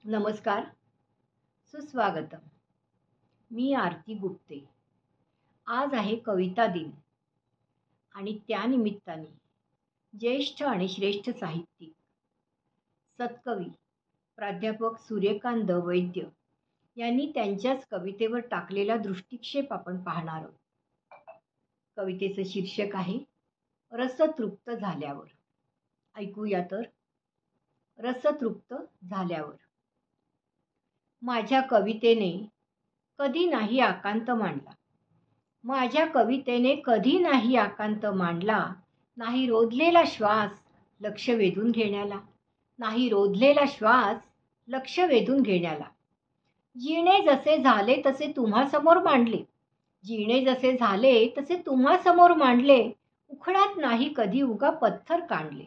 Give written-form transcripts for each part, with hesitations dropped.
नमस्कार, सुस्वागतम. मी आरती गुप्ते. आज आहे कविता दिन आणि त्या निमित्ताने ज्येष्ठ आणि श्रेष्ठ साहित्यिक सत्कवी प्राध्यापक सूर्यकांत वैद्य यांनी त्यांच्याच कवितेवर टाकलेला दृष्टिक्षेप आपण पाहणार आहोत. कवितेचं शीर्षक आहे रसतृप्त झाल्यावर. ऐकूया तर. रसतृप्त झाल्यावर. माझ्या कवितेने कधी नाही आकांत मांडला. माझ्या कवितेने कधी नाही आकांत मांडला. नाही रोधलेला श्वास लक्ष वेधून घेण्याला. नाही रोधलेला श्वास लक्ष वेधून घेण्याला. जिणे जसे झाले तसे तुम्हासमोर मांडले. जिणे जसे झाले तसे तुम्हासमोर मांडले. उखळात नाही कधी उगा पत्थर काढले.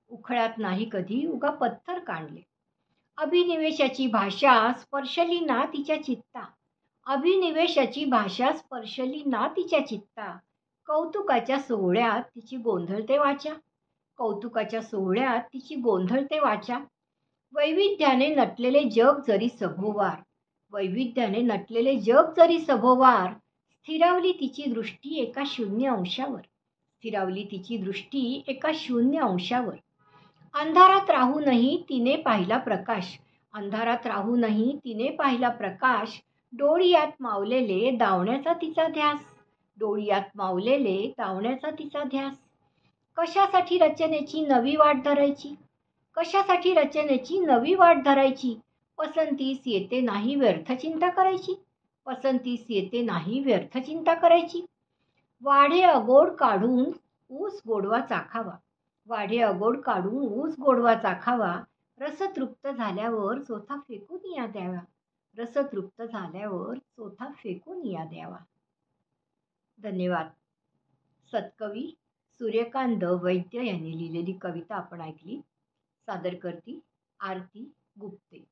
उखळात नाही कधी उगा पत्थर काढले. अभिनिवेशाची भाषा स्पर्शली ना तिच्या चित्ता. अभिनिवेशाची भाषा स्पर्शली ना तिच्या चित्ता. कौतुकाच्या सोहळ्यात तिची गोंधळते वाचा. कौतुकाच्या सोहळ्यात तिची गोंधळते वाचा. वैविध्याने नटलेले जग जरी सभोवार. वैविध्याने नटलेले जग जरी सभोवार. स्थिरावली तिची दृष्टी एका शून्य अंशावर. स्थिरावली तिची दृष्टी एका शून्य अंशावर. अंधारात राहूनही तिने पाहिला प्रकाश. अंधारात राहूनही तिने पाहिला प्रकाश. डोळ्यात मावलेले दावण्याचा तिचा ध्यास. डोळ्यात मावलेले दावण्याचा तिचा ध्यास. कशासाठी रचनेची नवी वाट धरायची. कशासाठी रचनेची नवी वाट धरायची. पसंतीस येते नाही व्यर्थ चिंता करायची. पसंतीस येते नाही व्यर्थ चिंता करायची. वाढे अगोड काढून ऊस गोडवा चाखावा. वाढे अगोड काढून ऊस गोडवा चाखावा. रसतृप्त झाल्यावर चोथा फेकून या द्यावा. रसतृप्त झाल्यावर चोथा फेकून या द्यावा. धन्यवाद. सत्कवी सूर्यकांत वैद्य यांनी लिहिलेली कविता आपण ऐकली. सादर करती आरती गुप्ते.